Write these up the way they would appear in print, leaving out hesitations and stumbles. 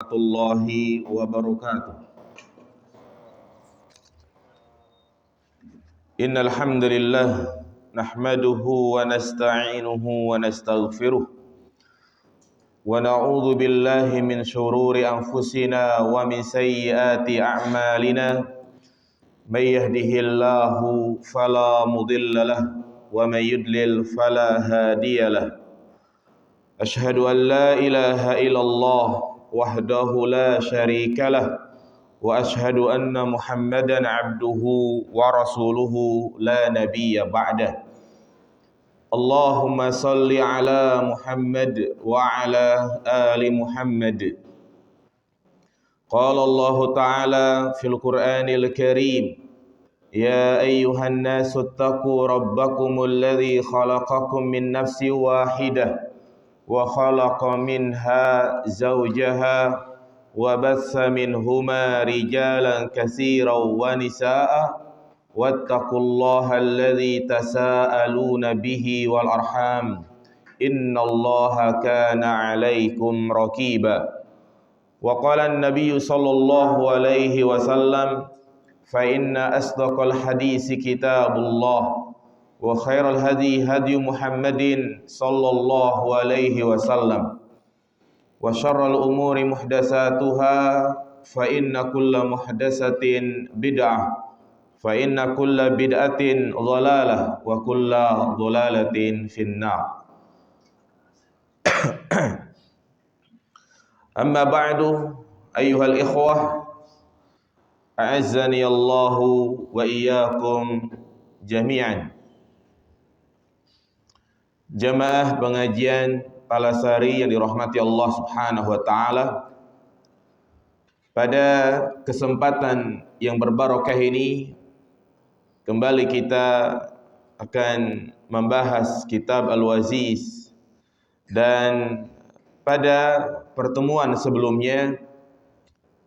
warahmatullahi wabarakatuh. Innal hamdalillah nahmaduhu wa nasta'inuhu wa nastaghfiruh wa na'udzu billahi min shururi anfusina wa min sayyiati a'malina. May yahdihillahu fala mudilla lahu wa may yudlil fala hadiya lahu. Ashhadu an la ilaha illallah wahdahu la syarika lah wa ashhadu anna Muhammadan abduhu wa rasuluhu la nabiyya ba'dah. Allahumma salli ala Muhammad wa ala ali Muhammad. Qala Allah ta'ala fil Qur'anil Karim, ya ayyuhan nasu ittaqu rabbakumul ladzi khalaqakum min nafsin wahidah wa khalaqa minha zawjaha wa batha minhuma rijalan katsiran wa nisaa wattaqullaha alladzi tasaaluna bihi wal arham innallaha kana 'alaikum raqiba. Wa qala an-nabiy sallallahu alaihi wasallam, fa inna asdaqal hadisi kitabullah wa khairal hadi hadi Muhammadin sallallahu alaihi wasallam wa syarrul umuri muhdatsatuha fa inna kulla muhdatsatin bid'ah fa inna kulla bid'atin dhalalah wa kulla dhalalatin finnar. Amma ba'du, ayyuhal ikhwah, a'azzani Allahu wa iyyakum jami'an. Jamaah pengajian Palasari yang dirahmati Allah Subhanahu wa taala, pada kesempatan yang berbarokah ini kembali kita akan membahas kitab Al-Waziz, dan pada pertemuan sebelumnya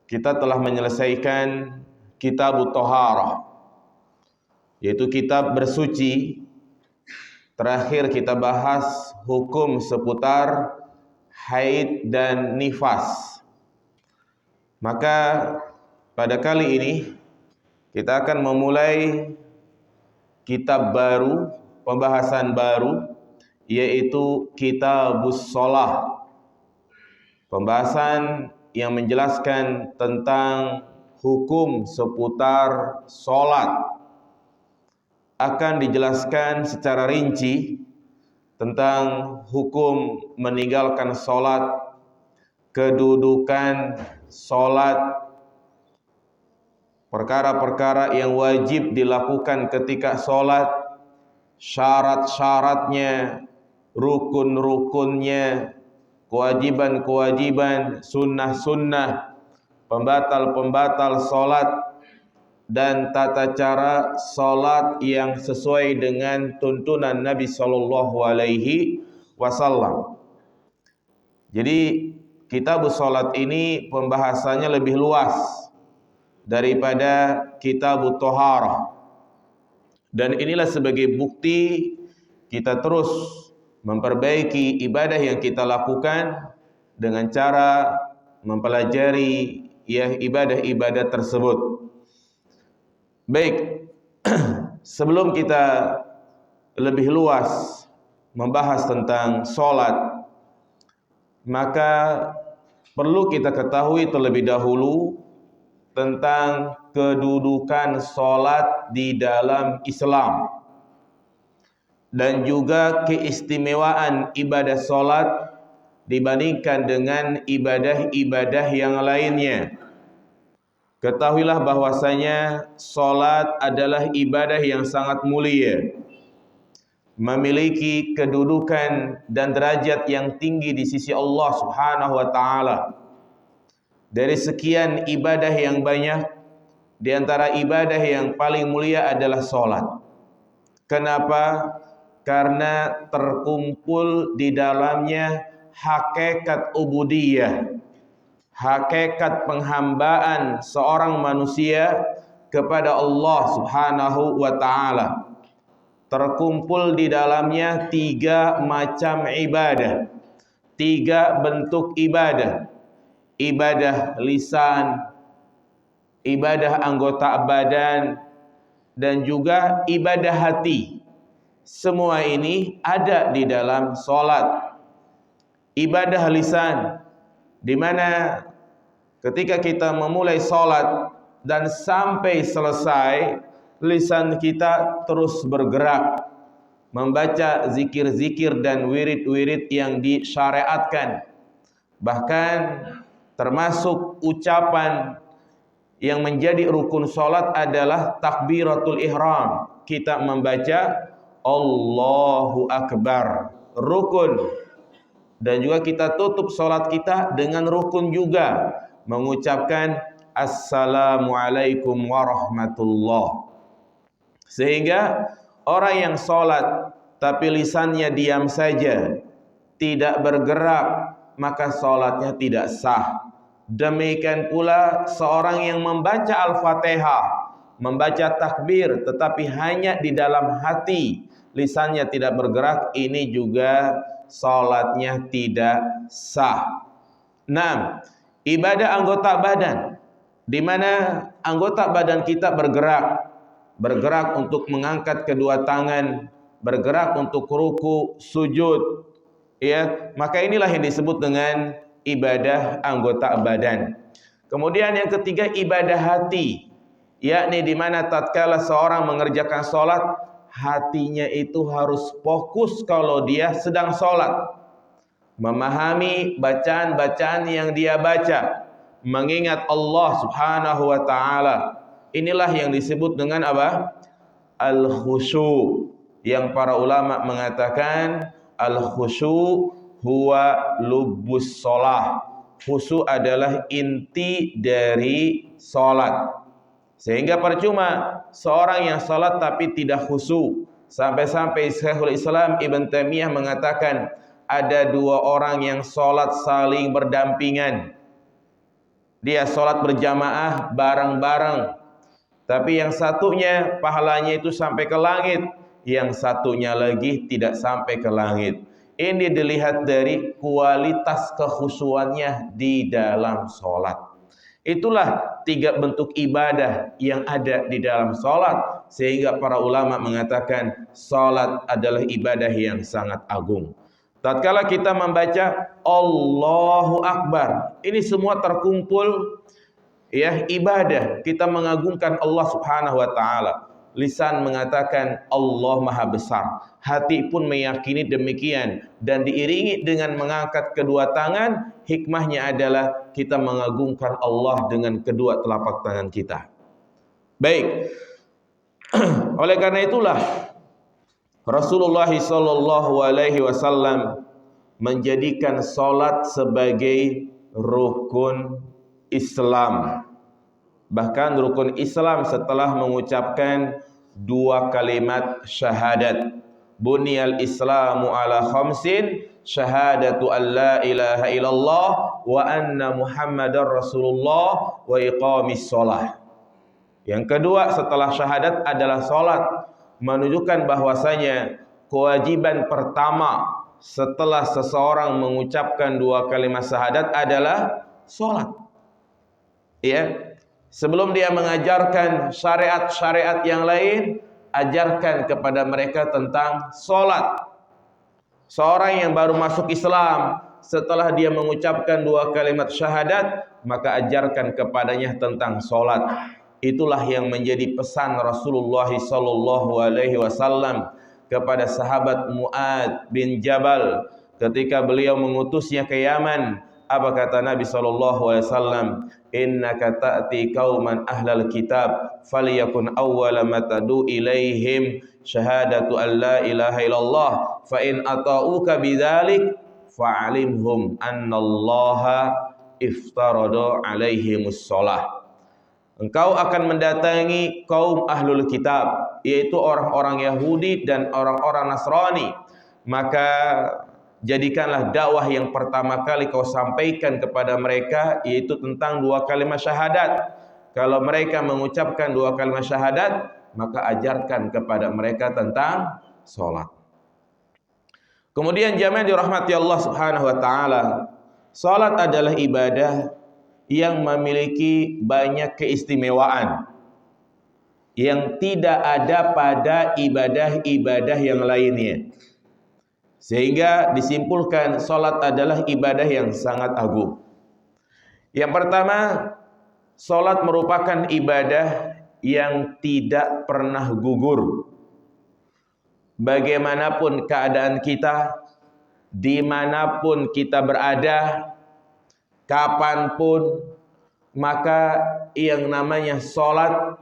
kita telah menyelesaikan kitab Thaharah, yaitu kitab bersuci. Terakhir kita bahas hukum seputar haid dan nifas. Maka pada kali ini kita akan memulai kitab baru, pembahasan baru, yaitu Kitabus Shalah. Pembahasan yang menjelaskan tentang hukum seputar salat. Akan dijelaskan secara rinci tentang hukum meninggalkan salat, kedudukan salat, perkara-perkara yang wajib dilakukan ketika salat, syarat-syaratnya, rukun-rukunnya, kewajiban-kewajiban, sunnah-sunnah, pembatal-pembatal salat, dan tata cara salat yang sesuai dengan tuntunan Nabi sallallahu alaihi wasallam. Jadi kitab salat ini pembahasannya lebih luas daripada kitab Thaharah. Dan inilah sebagai bukti kita terus memperbaiki ibadah yang kita lakukan dengan cara mempelajari ibadah-ibadah tersebut. Baik, sebelum kita lebih luas membahas tentang salat, maka perlu kita ketahui terlebih dahulu tentang kedudukan salat di dalam Islam dan juga keistimewaan ibadah salat dibandingkan dengan ibadah-ibadah yang lainnya. Ketahuilah bahwasanya salat adalah ibadah yang sangat mulia, memiliki kedudukan dan derajat yang tinggi di sisi Allah Subhanahu wa taala. Dari sekian ibadah yang banyak, di antara ibadah yang paling mulia adalah salat. Kenapa? Karena terkumpul di dalamnya hakikat ubudiyah, hakikat penghambaan seorang manusia kepada Allah Subhanahu wa taala. Terkumpul di dalamnya 3 macam ibadah, 3 bentuk ibadah. ibadah lisan, ibadah anggota badan, dan juga ibadah hati. Semua ini ada di dalam salat. Ibadah lisan, di mana ketika kita memulai salat dan sampai selesai, lisan kita terus bergerak membaca zikir-zikir dan wirid-wirid yang disyariatkan. Bahkan termasuk ucapan yang menjadi rukun salat adalah takbiratul ihram. Kita membaca Allahu Akbar, rukun. Dan juga kita tutup salat kita dengan rukun juga, mengucapkan Assalamualaikum warahmatullah. Sehingga orang yang salat tapi lisannya diam saja, tidak bergerak, maka salatnya tidak sah. Demikian pula seorang yang membaca Al-Fatihah, membaca takbir tetapi hanya di dalam hati, lisannya tidak bergerak, ini juga salatnya tidak sah. Nah, ibadah anggota badan, di mana anggota badan kita bergerak untuk mengangkat kedua tangan, bergerak untuk ruku, sujud, ya, maka inilah yang disebut dengan ibadah anggota badan. Kemudian yang ketiga, ibadah hati, yakni di mana tatkala seorang mengerjakan salat, hatinya itu harus fokus kalau dia sedang salat, memahami bacaan-bacaan yang dia baca, mengingat Allah Subhanahu wa taala. Inilah yang disebut dengan apa? Al-khusyu'. Yang para ulama mengatakan al-khusyu' huwa lubbus shalah. Khusyu' adalah inti dari salat. Sehingga percuma seorang yang salat tapi tidak khusyuk. Sampai-sampai Syekhul Islam Ibn Taimiyah mengatakan ada dua orang yang salat saling berdampingan. Dia salat berjamaah bareng-bareng, tapi yang satunya pahalanya itu sampai ke langit, yang satunya lagi tidak sampai ke langit. Ini dilihat dari kualitas kekhusyuannya di dalam salat. Itulah tiga bentuk ibadah yang ada di dalam salat, sehingga para ulama mengatakan salat adalah ibadah yang sangat agung. Tatkala kita membaca Allahu Akbar, ini semua terkumpul, ya, ibadah. Kita mengagungkan Allah Subhanahu wa taala. Lisan mengatakan Allah Maha Besar, hati pun meyakini demikian, dan diiringi dengan mengangkat kedua tangan. Hikmahnya adalah kita mengagungkan Allah dengan kedua telapak tangan kita. Baik. Oleh karena itulah Rasulullah sallallahu alaihi wasallam menjadikan salat sebagai rukun Islam. Bahkan rukun Islam setelah mengucapkan dua kalimat syahadat. Bunyal Islamu ala khamsin, syahadatu an la ilaha illallah wa anna Muhammadar Rasulullah wa iqamis shalah. Yang kedua setelah syahadat adalah salat, menunjukkan bahwasanya kewajiban pertama setelah seseorang mengucapkan dua kalimat syahadat adalah salat. Ya. Sebelum dia mengajarkan syariat-syariat yang lain, ajarkan kepada mereka tentang salat. Seorang yang baru masuk Islam, setelah dia mengucapkan dua kalimat syahadat, maka ajarkan kepadanya tentang salat. Itulah yang menjadi pesan Rasulullah sallallahu alaihi wasallam kepada sahabat Mu'adz bin Jabal ketika beliau mengutusnya ke Yaman. Apa kata Nabi sallallahu alaihi wasallam? Innaka ta'ti qauman ahlal kitab falyakun awwala ma tad'u ilaihim syahadatu an la ilaha illallah fa in ata'uka bidzalik fa'alimhum annallaha iftarada alaihimus shalah. Engkau akan mendatangi kaum ahlul kitab, yaitu orang-orang Yahudi dan orang-orang Nasrani. Maka jadikanlah dakwah yang pertama kali kau sampaikan kepada mereka, yaitu tentang dua kalimat syahadat. Kalau mereka mengucapkan dua kalimat syahadat, maka ajarkan kepada mereka tentang salat. Kemudian jamaah dirahmati Allah Subhanahu wa taala, salat adalah ibadah yang memiliki banyak keistimewaan yang tidak ada pada ibadah-ibadah yang lainnya. Sehingga disimpulkan salat adalah ibadah yang sangat agung. Yang pertama, salat merupakan ibadah yang tidak pernah gugur. Bagaimanapun keadaan kita, dimanapun kita berada, kapanpun, maka yang namanya salat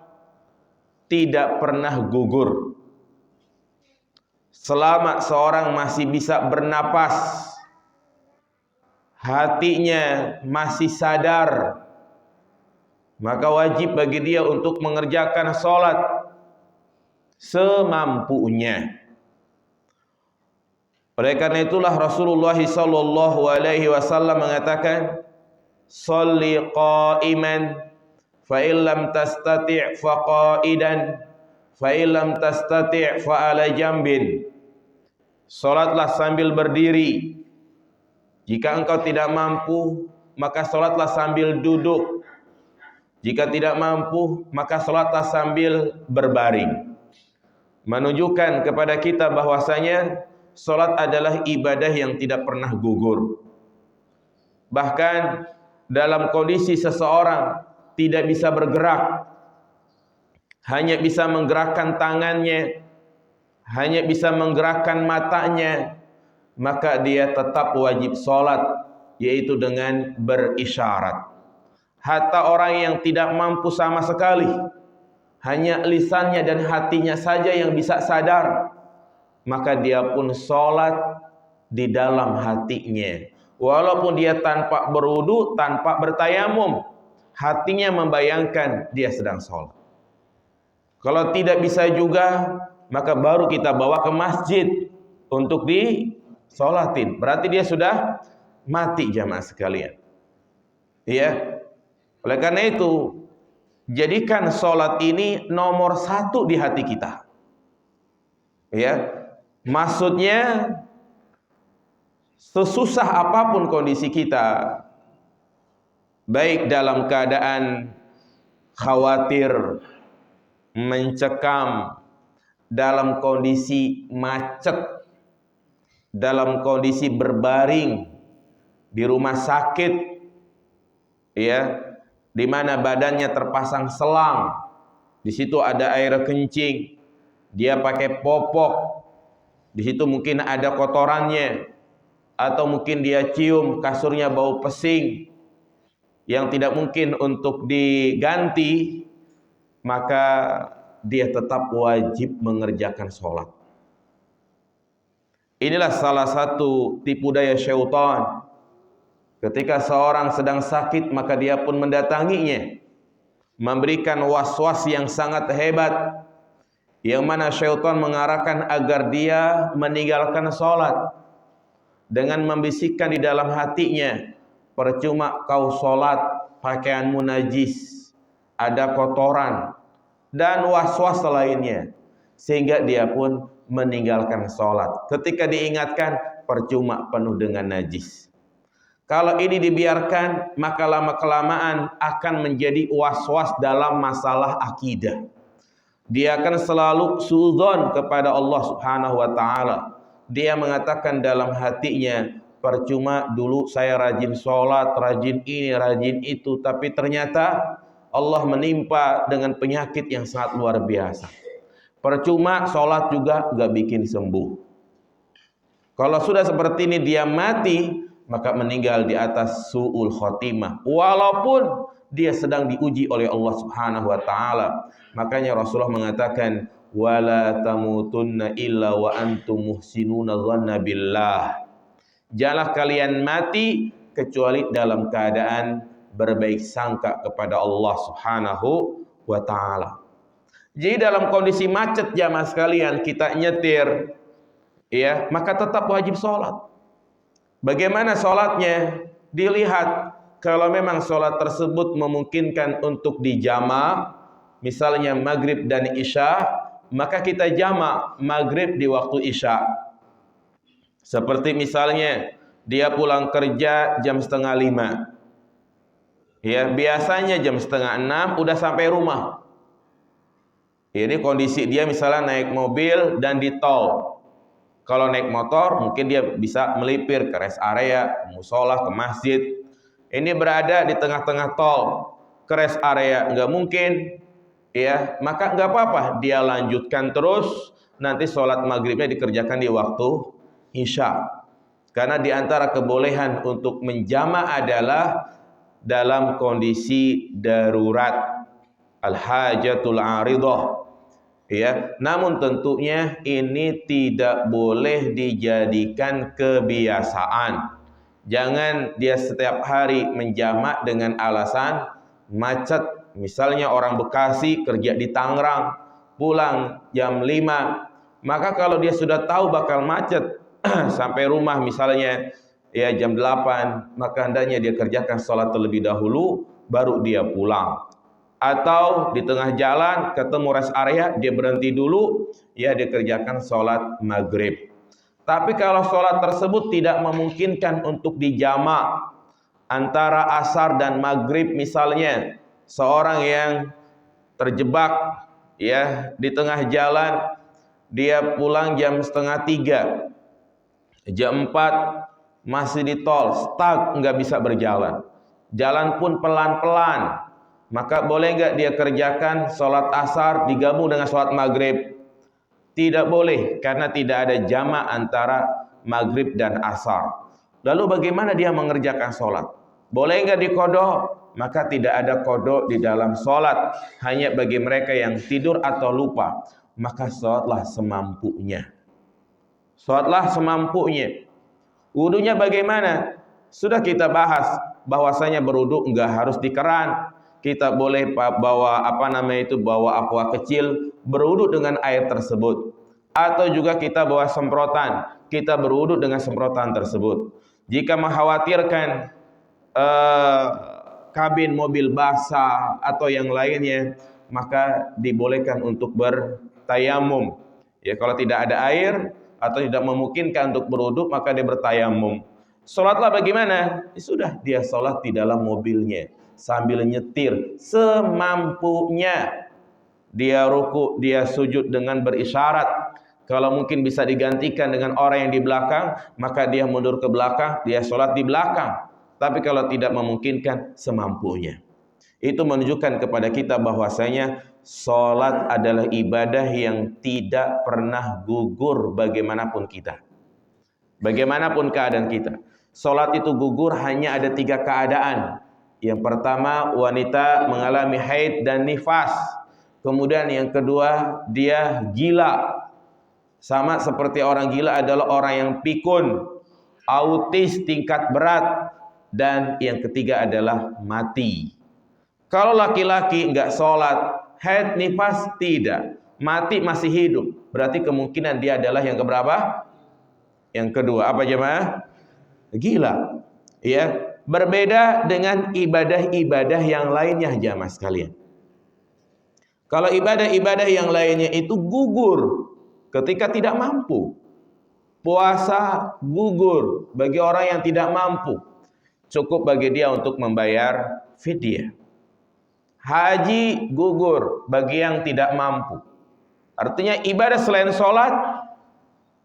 tidak pernah gugur. Selama seorang masih bisa bernapas, hatinya masih sadar, maka wajib bagi dia untuk mengerjakan salat semampunya. Oleh karena itulah Rasulullah sallallahu alaihi wasallam mengatakan, "Shalli qa'iman fa illam tastati' fa qa'idan fa illam tastati' fa ala jambin." Salatlah sambil berdiri. Jika engkau tidak mampu, maka salatlah sambil duduk. Jika tidak mampu, maka salatlah sambil berbaring. Menunjukkan kepada kita bahwasanya salat adalah ibadah yang tidak pernah gugur. Bahkan dalam kondisi seseorang tidak bisa bergerak, hanya bisa menggerakkan tangannya, hanya bisa menggerakkan matanya, maka dia tetap wajib salat, yaitu dengan berisyarat. Hatta orang yang tidak mampu sama sekali, hanya lisannya dan hatinya saja yang bisa sadar, maka dia pun salat di dalam hatinya. Walaupun dia tanpa berwudu, tanpa bertayamum, hatinya membayangkan dia sedang salat. Kalau tidak bisa juga, maka baru kita bawa ke masjid untuk disolatin. Berarti dia sudah mati, jamaah sekalian. Iya. Oleh karena itu, jadikan salat ini nomor 1 di hati kita. Ya. Maksudnya, sesusah apapun kondisi kita, baik dalam keadaan khawatir, mencekam, dalam kondisi macet, dalam kondisi berbaring di rumah sakit, ya, di mana badannya terpasang selang, di situ ada air kencing, dia pakai popok, di situ mungkin ada kotorannya, atau mungkin dia cium kasurnya bau pesing yang tidak mungkin untuk diganti, maka dia tetap wajib mengerjakan sholat. Inilah salah satu tipu daya syaitan. Ketika seorang sedang sakit, maka dia pun mendatanginya, memberikan was-was yang sangat hebat, yang mana syaitan mengarahkan agar dia meninggalkan sholat dengan membisikkan di dalam hatinya, percuma kau sholat, pakaianmu najis, ada kotoran, dan was-was lainnya, sehingga dia pun meninggalkan sholat. Ketika diingatkan, percuma, penuh dengan najis. Kalau ini dibiarkan, maka lama-kelamaan akan menjadi was-was dalam masalah akidah. Dia akan selalu suudzon kepada Allah Subhanahu wa ta'ala. Dia mengatakan dalam hatinya, percuma dulu saya rajin sholat, rajin ini, rajin itu, tapi ternyata Allah menimpa dengan penyakit yang sangat luar biasa. Percuma sholat juga gak bikin sembuh. Kalau sudah seperti ini dia mati, maka meninggal di atas su'ul khotimah. Walaupun dia sedang diuji oleh Allah Subhanahu wa ta'ala. Makanya Rasulullah mengatakan, wala tamutunna illa wa antum muhsinuna dhanna billah. Janganlah kalian mati kecuali dalam keadaan berbaik sangka kepada Allah Subhanahu wa ta'ala. Jadi dalam kondisi macet, jamaah sekalian, kita nyetir, ya, maka tetap wajib sholat. Bagaimana sholatnya? Dilihat, kalau memang sholat tersebut memungkinkan untuk dijama', misalnya maghrib dan isya, maka kita jama' maghrib di waktu isya. Seperti misalnya dia pulang kerja jam 4:30, Ya, biasanya jam 5:30 udah sampai rumah. Ini kondisi dia misalnya naik mobil dan di tol. Kalau naik motor mungkin dia bisa melipir ke rest area, ke musola, ke masjid. Ini berada di tengah-tengah tol, ke rest area nggak mungkin, ya maka nggak apa-apa dia lanjutkan terus. Nanti sholat maghribnya dikerjakan di waktu isya. Karena di antara kebolehan untuk menjama adalah dalam kondisi darurat, al-hajatul aridah, ya. Namun tentunya ini tidak boleh dijadikan kebiasaan. Jangan dia setiap hari menjamak dengan alasan macet. Misalnya orang Bekasi kerja di Tangerang, pulang jam 5, maka kalau dia sudah tahu bakal macet sampai rumah misalnya ya jam 8, maka hendaknya dia kerjakan sholat terlebih dahulu baru dia pulang. Atau di tengah jalan ketemu rest area, dia berhenti dulu, ya dia kerjakan sholat maghrib. Tapi kalau sholat tersebut tidak memungkinkan untuk dijamak antara asar dan maghrib, misalnya seorang yang terjebak ya di tengah jalan, dia pulang jam 2:30, jam 4 masih di tol, stuck, nggak bisa berjalan, jalan pun pelan-pelan, maka boleh nggak dia kerjakan sholat asar digabung dengan sholat maghrib? Tidak boleh, karena tidak ada jamak antara maghrib dan asar. Lalu bagaimana dia mengerjakan sholat? Boleh nggak dikodok? Maka tidak ada kodok di dalam sholat, hanya bagi mereka yang tidur atau lupa. Maka sholatlah semampunya. Sholatlah semampunya. Wudunya bagaimana? Sudah kita bahas bahwasanya berwudu enggak harus di keran. Kita boleh bawa bawa aqua kecil, berwudu dengan air tersebut. Atau juga kita bawa semprotan, kita berwudu dengan semprotan tersebut. Jika mengkhawatirkan kabin mobil basah atau yang lainnya, maka dibolehkan untuk bertayamum. Ya, kalau tidak ada air atau tidak memungkinkan untuk berwudu, maka dia bertayamum. Sholatlah bagaimana? Ya sudah, dia sholat di dalam mobilnya sambil nyetir semampunya. Dia ruku, dia sujud dengan berisyarat. Kalau mungkin bisa digantikan dengan orang yang di belakang, maka dia mundur ke belakang, dia sholat di belakang. Tapi kalau tidak memungkinkan, semampunya. Itu menunjukkan kepada kita bahwasanya sholat adalah ibadah yang tidak pernah gugur bagaimanapun kita. Bagaimanapun keadaan kita. Sholat itu gugur hanya ada 3 keadaan. Yang pertama, wanita mengalami haid dan nifas. Kemudian yang kedua, dia gila. Sama seperti orang gila adalah orang yang pikun, autis tingkat berat. Dan yang ketiga adalah mati. Kalau laki-laki enggak sholat, haid nifas tidak, mati masih hidup, berarti kemungkinan dia adalah yang keberapa? Yang kedua. Apa jemaah? Gila. Ya, berbeda dengan ibadah-ibadah yang lainnya jemaah sekalian. Kalau ibadah-ibadah yang lainnya itu gugur ketika tidak mampu. Puasa gugur bagi orang yang tidak mampu. Cukup bagi dia untuk membayar fidyah. Haji gugur bagi yang tidak mampu. Artinya ibadah selain sholat,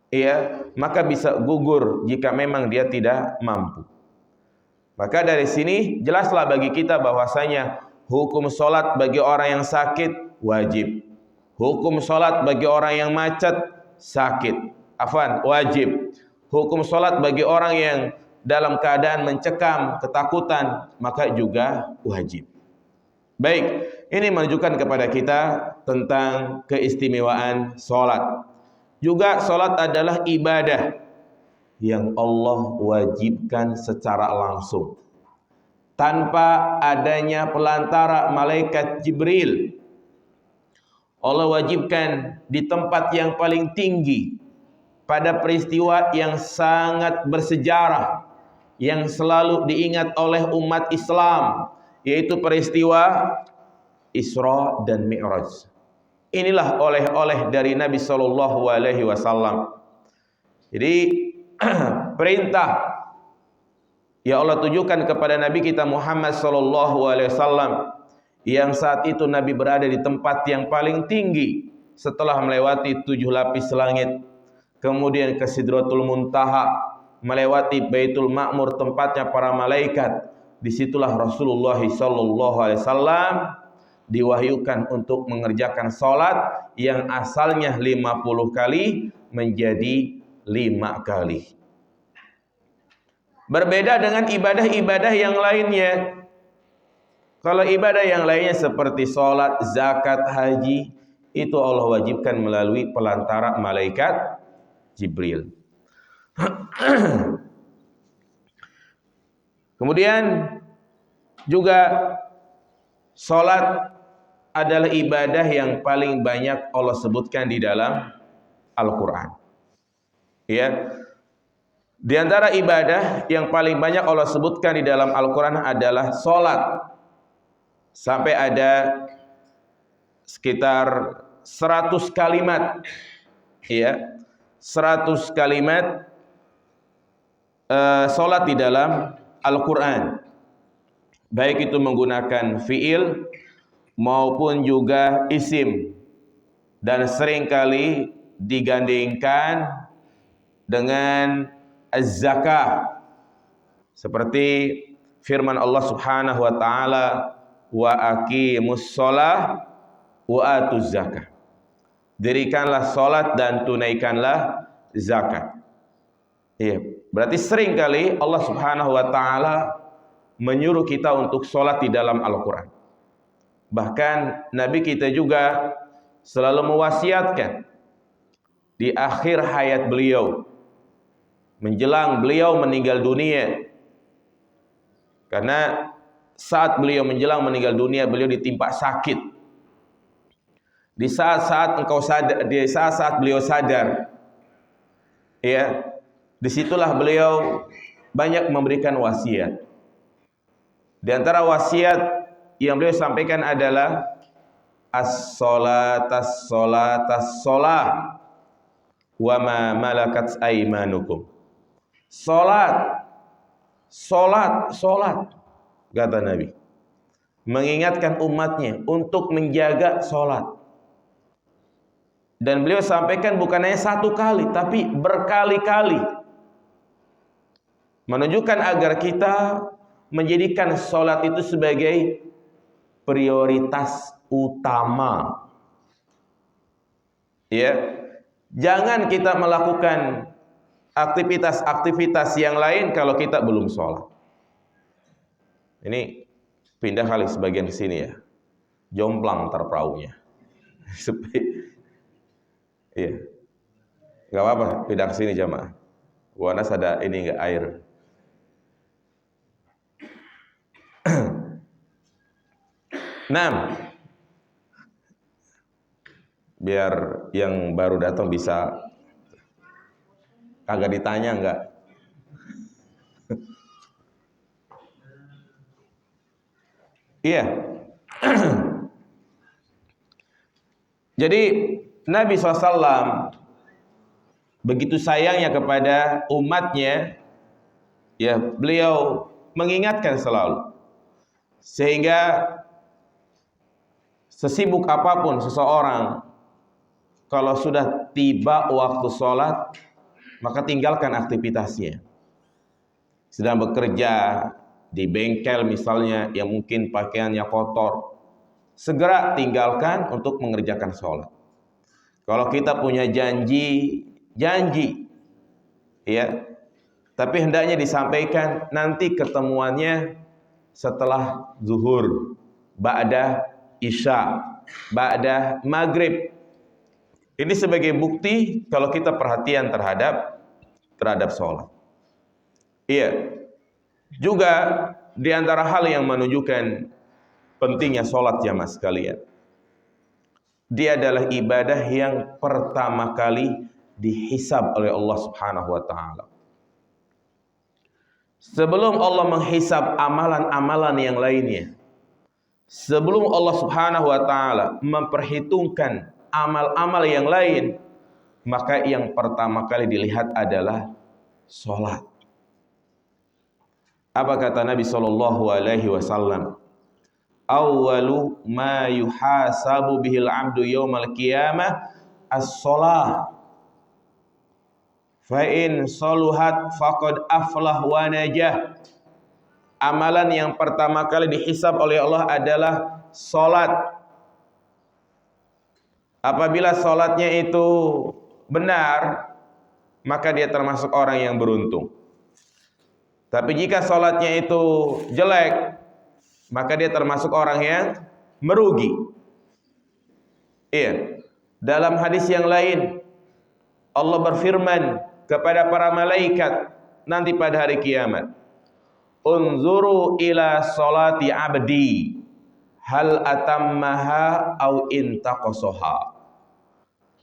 ya, maka bisa gugur jika memang dia tidak mampu. Maka dari sini jelaslah bagi kita bahwasanya hukum sholat bagi orang yang sakit wajib. Hukum sholat bagi orang yang macet sakit, wajib. Hukum sholat bagi orang yang dalam keadaan mencekam, ketakutan, maka juga wajib. Baik, ini menunjukkan kepada kita tentang keistimewaan sholat. Juga sholat adalah ibadah yang Allah wajibkan secara langsung, tanpa adanya pelantara malaikat Jibril. Allah wajibkan di tempat yang paling tinggi, pada peristiwa yang sangat bersejarah, yang selalu diingat oleh umat Islam, yaitu peristiwa Isra dan Mi'raj. Inilah oleh-oleh dari Nabi Shallallahu Alaihi Wasallam. Jadi perintah Ya Allah tujukan kepada Nabi kita Muhammad sallallahu alaihi wasallam yang saat itu Nabi berada di tempat yang paling tinggi setelah melewati 7 lapis langit, kemudian ke Sidratul Muntaha, melewati Baitul Ma'mur tempatnya para malaikat. Disitulah Rasulullah sallallahu alaihi wasallam diwahyukan untuk mengerjakan salat yang asalnya 50 kali menjadi 5 kali. Berbeda dengan ibadah-ibadah yang lainnya. Kalau ibadah yang lainnya seperti sholat, zakat, haji, itu Allah wajibkan melalui pelantara malaikat Jibril. Kemudian juga sholat adalah ibadah yang paling banyak Allah sebutkan di dalam Al-Quran. Ya. Di antara ibadah yang paling banyak Allah sebutkan di dalam Al-Quran adalah sholat. Sampai ada sekitar 100 kalimat. Ya, 100 kalimat sholat di dalam Al-Quran. Baik itu menggunakan fi'il maupun juga isim. Dan seringkali digandingkan dengan az-zakah, seperti firman Allah Subhanahu wa taala, wa aqimus shalah wa atuz zakah. Dirikanlah salat dan tunaikanlah zakat. Iya, berarti seringkali Allah Subhanahu wa taala menyuruh kita untuk salat di dalam Al-Qur'an. Bahkan Nabi kita juga selalu mewasiatkan di akhir hayat beliau, menjelang beliau meninggal dunia. Karena saat beliau menjelang meninggal dunia, beliau ditimpa sakit. Di saat-saat beliau sadar, ya, disitulah beliau banyak memberikan wasiat. Di antara wasiat yang beliau sampaikan adalah as-sholat wa ma malakat aimanukum. Salat, kata Nabi, mengingatkan umatnya untuk menjaga salat. Dan beliau sampaikan bukan hanya 1 kali, tapi berkali-kali, menunjukkan agar kita menjadikan salat itu sebagai prioritas utama. Ya, jangan kita melakukan aktivitas-aktivitas yang lain kalau kita belum sholat. Ini pindah kali sebagian ke sini ya, jomplang ntar perahunya. Iya, nggak apa-apa, pindah ke sini jamaah. Wanas ada ini nggak air. Nah, biar yang baru datang bisa kagak ditanya enggak. Iya. Jadi Nabi SAW begitu sayangnya kepada umatnya, ya beliau mengingatkan selalu. Sehingga sesibuk apapun seseorang, kalau sudah tiba waktu sholat, maka tinggalkan aktivitasnya. Sedang bekerja di bengkel misalnya yang mungkin pakaiannya kotor, segera tinggalkan untuk mengerjakan sholat. Kalau kita punya janji, ya, tapi hendaknya disampaikan nanti ketemuannya setelah zuhur, ba'da isya, ba'da maghrib. Ini sebagai bukti kalau kita perhatian terhadap sholat. Iya. Juga di antara hal yang menunjukkan pentingnya sholat jamaah sekalian, dia adalah ibadah yang pertama kali dihisab oleh Allah Subhanahu wa taala. Sebelum Allah menghisab amalan-amalan yang lainnya, sebelum Allah Subhanahu wa taala memperhitungkan amal-amal yang lain, maka yang pertama kali dilihat adalah sholat. Apa kata Nabi sallallahu alaihi wasallam? Awwalu ma yuhasabu bihil 'abdu yaumal qiyamah as-shalah. Fa in saluhat faqad aflah wa najah. Amalan yang pertama kali dihisab oleh Allah adalah salat. Apabila salatnya itu benar, maka dia termasuk orang yang beruntung. Tapi jika salatnya itu jelek, maka dia termasuk orang yang merugi. Iya. Dalam hadis yang lain, Allah berfirman kepada para malaikat nanti pada hari kiamat, unzuru ila salati abdi hal atammaha au intaqasaha.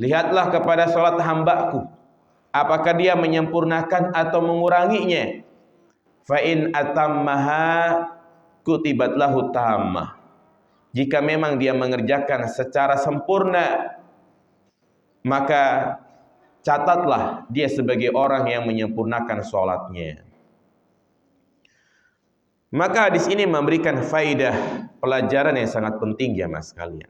Lihatlah kepada salat hambaku, apakah dia menyempurnakan atau menguranginya. Fa in atammaha kutibat lahu tammah. Jika memang dia mengerjakan secara sempurna, maka catatlah dia sebagai orang yang menyempurnakan salatnya. Maka hadis ini memberikan faidah pelajaran yang sangat penting ya mas sekalian.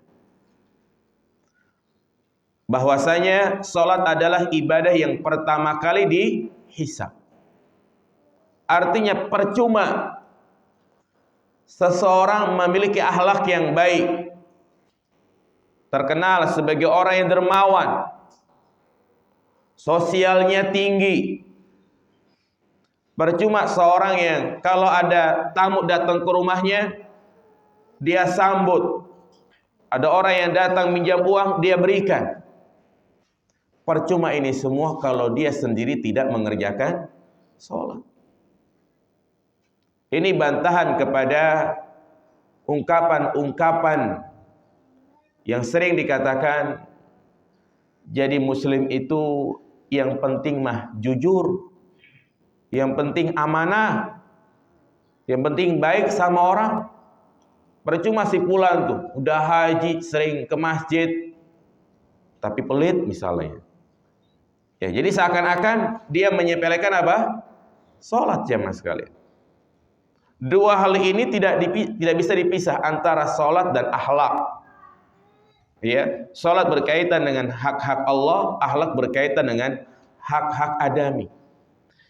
Bahwasanya salat adalah ibadah yang pertama kali dihisab. Artinya percuma seseorang memiliki akhlak yang baik, terkenal sebagai orang yang dermawan, sosialnya tinggi. Percuma seorang yang kalau ada tamu datang ke rumahnya, dia sambut. Ada orang yang datang minjam uang, dia berikan. Percuma ini semua kalau dia sendiri tidak mengerjakan sholat. Ini bantahan kepada ungkapan-ungkapan yang sering dikatakan, jadi muslim itu yang penting mah jujur, yang penting amanah, yang penting baik sama orang. Percuma si fulan tuh udah haji, sering ke masjid, tapi pelit misalnya. Ya, jadi seakan-akan dia menyepelekan apa? Salat jamaah sekalian. Dua hal ini tidak bisa dipisah antara salat dan akhlak. Ya, salat berkaitan dengan hak-hak Allah, akhlak berkaitan dengan hak-hak adami.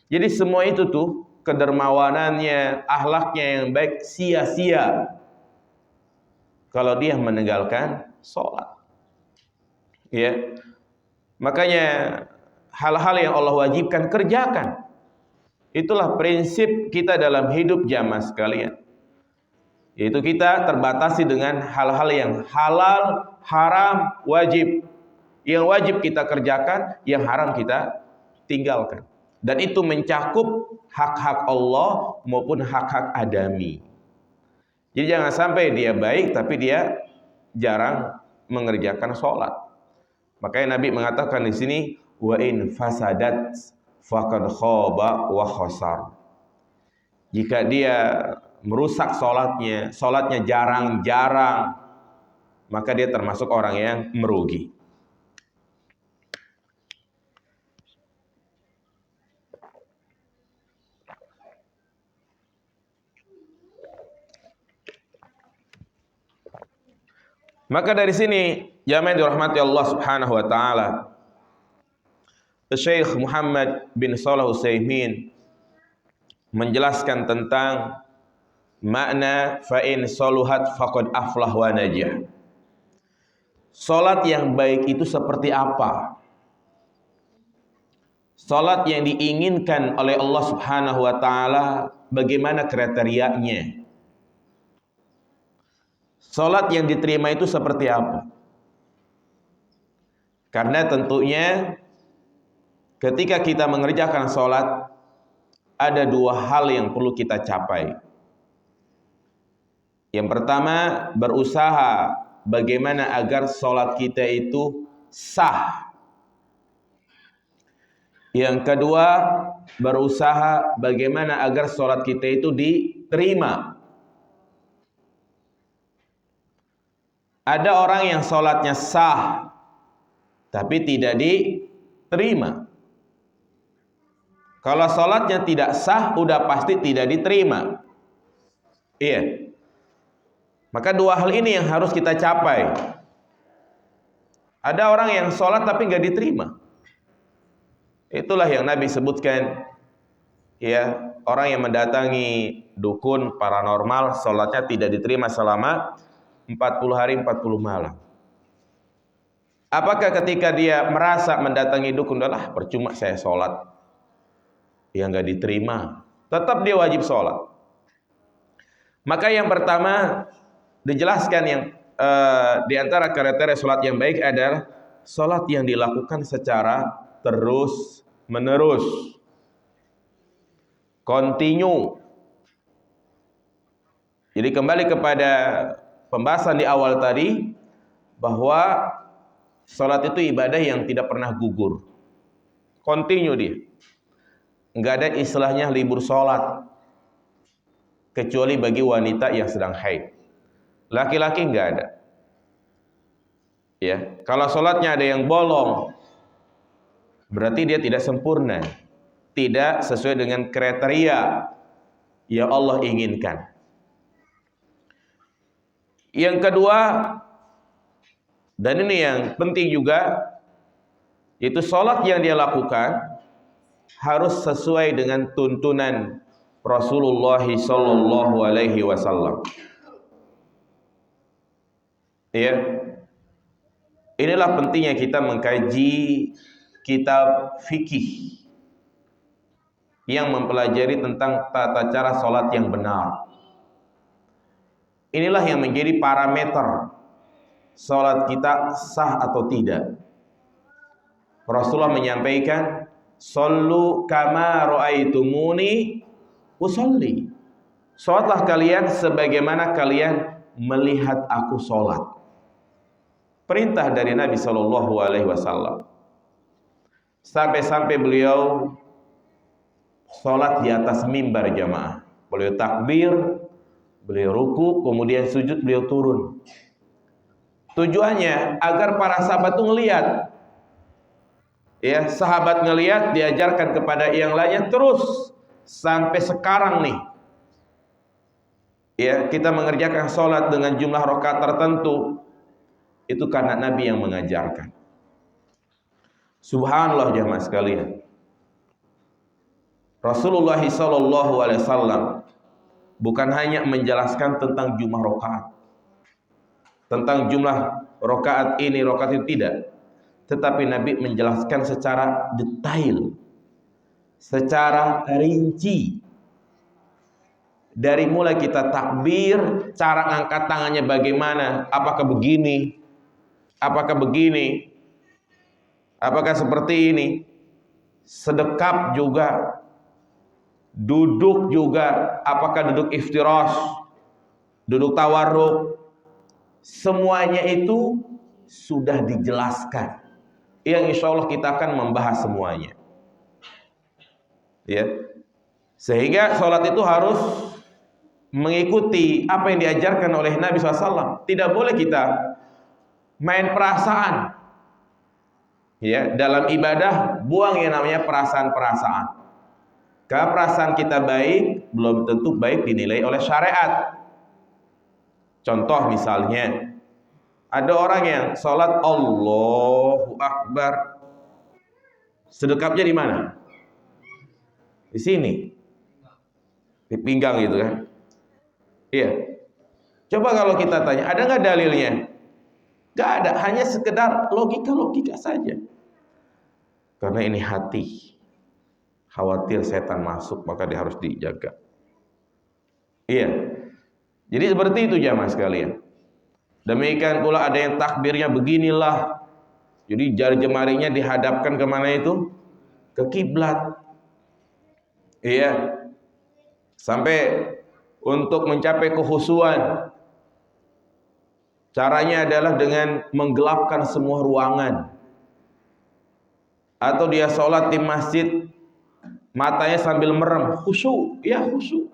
Jadi semua itu tuh kedermawanannya, akhlaknya yang baik sia-sia kalau dia meninggalkan sholat. Ya, makanya hal-hal yang Allah wajibkan kerjakan. Itulah prinsip kita dalam hidup jamaah sekalian. Yaitu kita terbatasi dengan hal-hal yang halal, haram, wajib. Yang wajib kita kerjakan, yang haram kita tinggalkan. Dan itu mencakup hak-hak Allah maupun hak-hak adami. Jadi jangan sampai dia baik tapi dia jarang mengerjakan sholat. Makanya Nabi mengatakan di sini, wa in fasadat faqad khaba wa khasar. Jika dia merusak sholatnya jarang-jarang, maka dia termasuk orang yang merugi. Maka dari sini jamaah dirahmati Allah Subhanahu wa taala, Syekh Muhammad bin Shalih Al-Utsaimin menjelaskan tentang makna fa in saluhat faqad aflah wa najah. Salat yang baik itu seperti apa? Salat yang diinginkan oleh Allah Subhanahu wa taala bagaimana kriterianya? Salat yang diterima itu seperti apa? Karena tentunya ketika kita mengerjakan salat ada dua hal yang perlu kita capai. Yang pertama, berusaha bagaimana agar salat kita itu sah. Yang kedua, berusaha bagaimana agar salat kita itu diterima. Ada orang yang salatnya sah tapi tidak diterima. Kalau sholatnya tidak sah, udah pasti tidak diterima. Iya. Maka dua hal ini yang harus kita capai. Ada orang yang sholat tapi nggak diterima. Itulah yang Nabi sebutkan. Ya, orang yang mendatangi dukun paranormal, sholatnya tidak diterima selama 40 hari 40 malam. Apakah ketika dia merasa mendatangi dukun, adalah percuma saya sholat, yang nggak diterima? Tetap dia wajib sholat. Maka yang pertama dijelaskan yang di antara kriteria sholat yang baik adalah sholat yang dilakukan secara terus menerus, continue. Jadi kembali kepada pembahasan di awal tadi, bahwa sholat itu ibadah yang tidak pernah gugur, continue dia. Nggak ada istilahnya libur sholat, kecuali bagi wanita yang sedang haid. Laki-laki nggak ada. Ya, kalau sholatnya ada yang bolong, berarti dia tidak sempurna, tidak sesuai dengan kriteria yang Allah inginkan. Yang kedua, dan ini yang penting juga, itu sholat yang dia lakukan harus sesuai dengan tuntunan Rasulullah sallallahu alaihi wasallam. Ya. Inilah pentingnya kita mengkaji kitab fikih yang mempelajari tentang tata cara sholat yang benar. Inilah yang menjadi parameter sholat kita sah atau tidak. Rasulullah menyampaikan, "Shollu kama ra'aitumuni usolli." Sholatlah kalian sebagaimana kalian melihat aku sholat. Perintah dari Nabi Shallallahu Alaihi Wasallam. Sampai-sampai beliau sholat di atas mimbar jamaah. Beliau takbir, beliau ruku, kemudian sujud, beliau turun. Tujuannya agar para sahabat itu ngelihat. Ya, sahabat ngelihat, diajarkan kepada yang lainnya, terus sampai sekarang nih. Ya, kita mengerjakan sholat dengan jumlah rakaat tertentu, itu karena Nabi yang mengajarkan. Subhanallah jamaah sekalian. Rasulullah SAW bukan hanya menjelaskan tentang jumlah rakaat, tentang jumlah rakaat ini, rakaat itu, tidak. Tetapi Nabi menjelaskan secara detail, secara rinci. Dari mulai kita takbir, cara angkat tangannya bagaimana, apakah begini, apakah begini, apakah seperti ini, sedekap juga, duduk juga, apakah duduk iftirash, duduk tawarruk, semuanya itu sudah dijelaskan. Yang insya Allah kita akan membahas semuanya. Ya, sehingga sholat itu harus mengikuti apa yang diajarkan oleh Nabi SAW. Tidak boleh kita main perasaan. Ya, dalam ibadah buang yang namanya perasaan-perasaan. Karena perasaan kita baik belum tentu baik dinilai oleh syariat. Contoh misalnya, ada orang yang sholat Allahu Akbar, sedekapnya di mana? Di sini, di pinggang gitu kan? Iya. Coba kalau kita tanya, ada nggak dalilnya? Nggak ada, hanya sekedar logika saja. Karena ini hati, khawatir setan masuk, maka dia harus dijaga. Iya. Jadi seperti itu jamaah sekalian. Demikian pula ada yang takbirnya beginilah. Jadi jari jemarinya dihadapkan kemana itu? Ke kiblat. Iya. Sampai untuk mencapai kekhusyuan, caranya adalah dengan menggelapkan semua ruangan. Atau dia sholat di masjid, matanya sambil merem, khusyuk, ya khusyuk.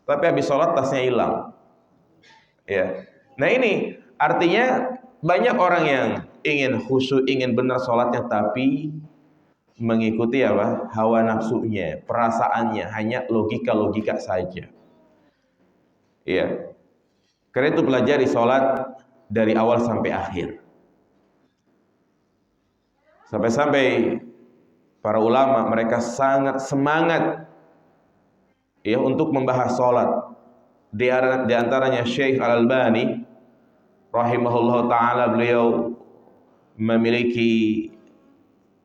Tapi habis sholat tasnya hilang. Ya. Nah ini artinya banyak orang yang ingin khusyuk, ingin benar sholatnya, tapi mengikuti apa? Hawa nafsunya, perasaannya, hanya logika-logika saja. Iya. Karena itu pelajari sholat dari awal sampai akhir. Sampai-sampai para ulama mereka sangat semangat ya untuk membahas sholat. Di antaranya Syekh Al-Albani rahimahullah ta'ala, beliau memiliki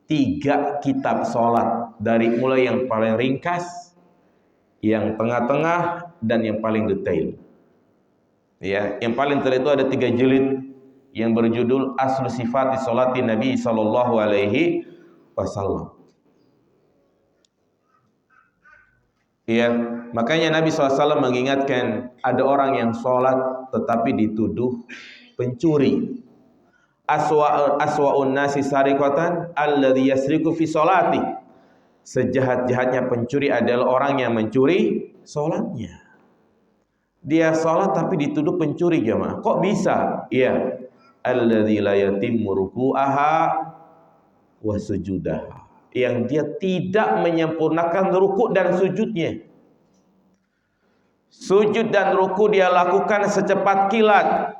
3 kitab sholat, dari mulai yang paling ringkas, yang tengah-tengah, dan yang paling detail. Ya, yang paling detail itu ada 3 jilid yang berjudul Aslu Sifati Sholati Nabi sallallahu alaihi wasallam. Ya, makanya Nabi SAW mengingatkan ada orang yang sholat tetapi dituduh pencuri. Aswa'un nasi sariqatan alladhi yasriku fi sholati. Sejahat-jahatnya pencuri adalah orang yang mencuri sholatnya. Dia sholat tapi dituduh pencuri, jemaah. Kok bisa? Iya. Alladzi la yatimmu ruku'aha wa sujudaha. Yang dia tidak menyempurnakan ruku' dan sujudnya. Sujud dan ruku' dia lakukan secepat kilat.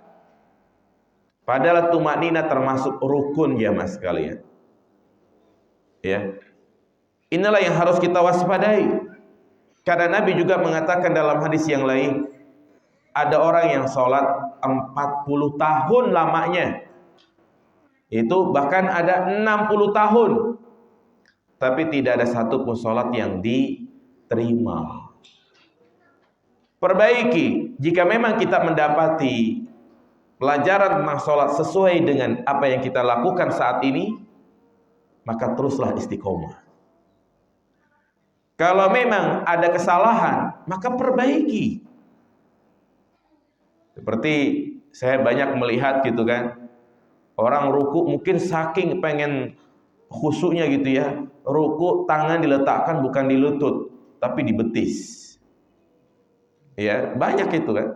Padahal tumaknina termasuk rukun, jemaah sekalian. Ya. Inilah yang harus kita waspadai. Karena Nabi juga mengatakan dalam hadis yang lain, ada orang yang sholat 40 tahun lamanya. Itu bahkan ada 60 tahun. Tapi tidak ada satupun sholat yang diterima. Perbaiki. Jika memang kita mendapati pelajaran tentang sholat sesuai dengan apa yang kita lakukan saat ini, maka teruslah istiqomah. Kalau memang ada kesalahan, maka perbaiki. Seperti saya banyak melihat gitu kan, orang ruku mungkin saking pengen khusyuknya gitu ya, ruku tangan diletakkan bukan di lutut tapi di betis. Ya, banyak itu kan.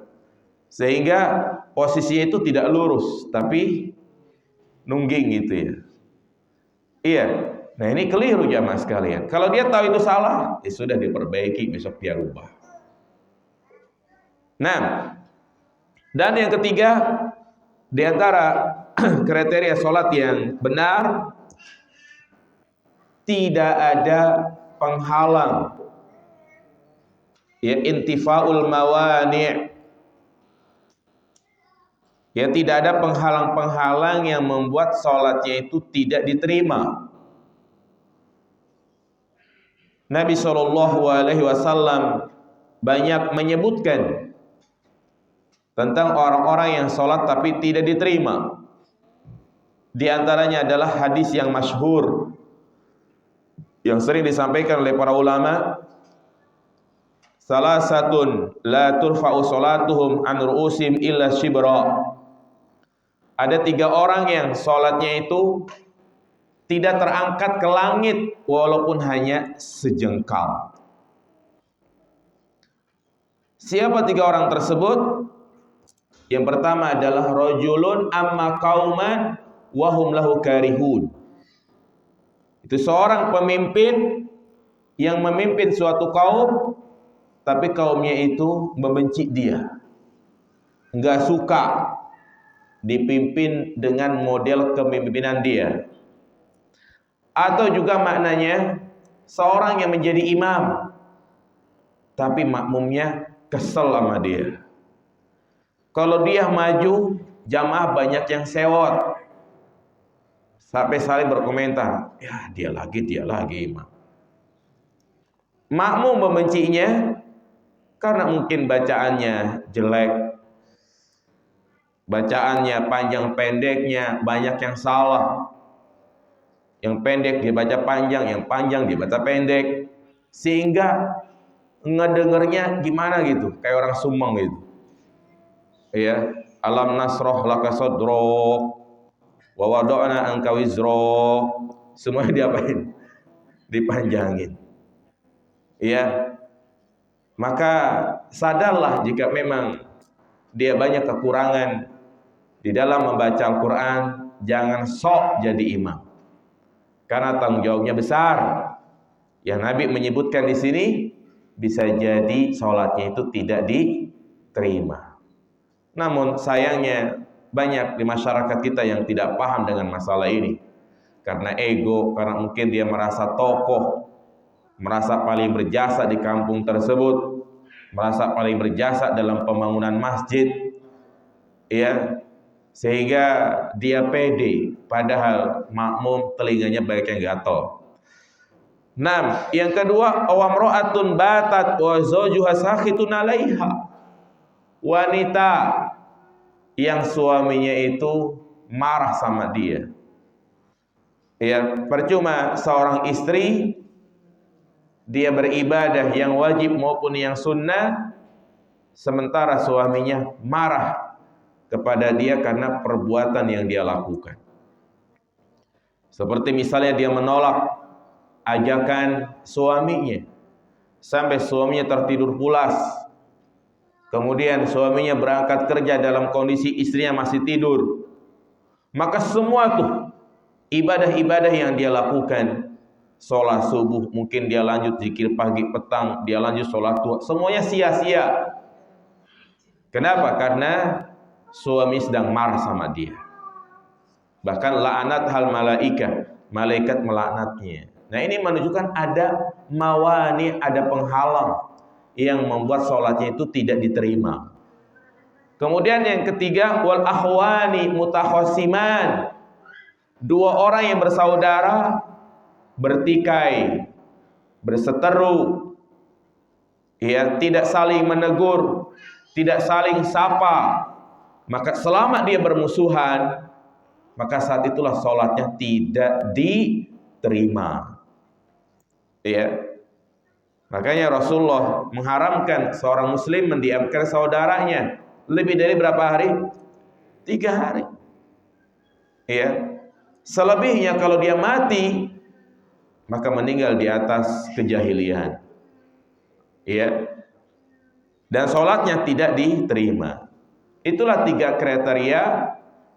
Sehingga posisinya itu tidak lurus tapi nungging gitu ya. Iya. Nah, ini keliru jamaah sekalian. Kalau dia tahu itu salah, ya sudah diperbaiki, besok dia rubah. Nah, dan yang ketiga, di antara kriteria sholat yang benar, tidak ada penghalang. Ya, intifaul mawani'. Ya, tidak ada penghalang-penghalang yang membuat sholatnya itu tidak diterima. Nabi SAW banyak menyebutkan tentang orang-orang yang sholat tapi tidak diterima. Di antaranya adalah hadis yang masyhur yang sering disampaikan oleh para ulama. Salasatun la turfa'u sholatuhum an ru'usim illa shibra. Ada 3 orang yang sholatnya itu tidak terangkat ke langit walaupun hanya sejengkal. Siapa 3 orang tersebut? Yang pertama adalah rajulun amma qauman wa hum lahu karihun. Itu seorang pemimpin yang memimpin suatu kaum tapi kaumnya itu membenci dia. Enggak suka dipimpin dengan model kepemimpinan dia. Atau juga maknanya seorang yang menjadi imam tapi makmumnya kesel sama dia. Kalau dia maju, jamaah banyak yang sewot. Sampai saling berkomentar, ya dia lagi imam. Makmum membencinya karena mungkin bacaannya jelek, bacaannya panjang pendeknya banyak yang salah. Yang pendek dibaca panjang, yang panjang dibaca pendek, sehingga ngedengernya gimana gitu, kayak orang sumeng gitu. Ya, alam nasroh laka sodrok wa wada'na anka wizrok, semuanya diapain? Dipanjangin. Ya, maka sadarlah jika memang dia banyak kekurangan di dalam membaca Al-Quran, jangan sok jadi imam. karena tanggung jawabnya besar. Yang Nabi menyebutkan di sini bisa jadi sholatnya itu tidak diterima. Namun sayangnya banyak di masyarakat kita yang tidak paham dengan masalah ini. Karena ego, karena mungkin dia merasa tokoh, merasa paling berjasa di kampung tersebut, merasa paling berjasa dalam pembangunan masjid, ya, sehingga dia pede, padahal makmum telinganya banyak yang gatal. 6. Yang kedua, awamro'atun batat wa zawjuha sakhitun 'alaiha. Wanita yang suaminya itu marah sama dia. Ya, percuma seorang istri dia beribadah yang wajib maupun yang sunnah, sementara suaminya marah kepada dia karena perbuatan yang dia lakukan. Seperti misalnya dia menolak ajakan suaminya, sampai suaminya tertidur pulas. Kemudian suaminya berangkat kerja dalam kondisi istrinya masih tidur. Maka semua tuh ibadah-ibadah yang dia lakukan, sholat subuh, mungkin dia lanjut zikir pagi petang, dia lanjut sholat duha, semuanya sia-sia. Kenapa? Karena suami sedang marah sama dia. Bahkan la'anat hal malaikah, malaikat melaknatnya. Nah, ini menunjukkan ada mawani, ada penghalang yang membuat sholatnya itu tidak diterima. Kemudian yang ketiga, wal akhwani mutakhasiman. Dua orang yang bersaudara bertikai, berseteru, ya, tidak saling menegur, tidak saling sapa. Maka selama dia bermusuhan, maka saat itulah sholatnya tidak diterima. Ya, makanya Rasulullah mengharamkan seorang muslim mendiamkan saudaranya lebih dari berapa hari? 3 hari. Ya, selebihnya kalau dia mati, maka meninggal di atas kejahilian. Ya, dan sholatnya tidak diterima. Itulah 3 kriteria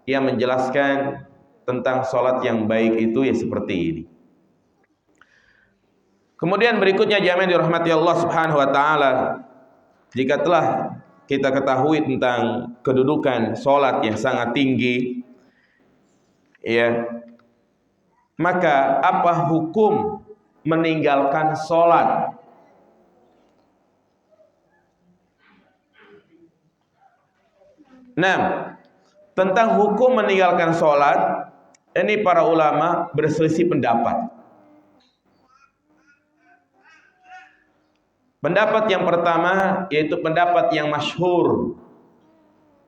yang menjelaskan tentang sholat yang baik itu ya seperti ini. Kemudian berikutnya jamaah dirahmati Allah Subhanahu wa taala, jika telah kita ketahui tentang kedudukan sholat yang sangat tinggi, ya, maka apa hukum meninggalkan sholat? Nah, tentang hukum meninggalkan sholat, ini para ulama berselisih pendapat. Pendapat yang pertama yaitu pendapat yang masyhur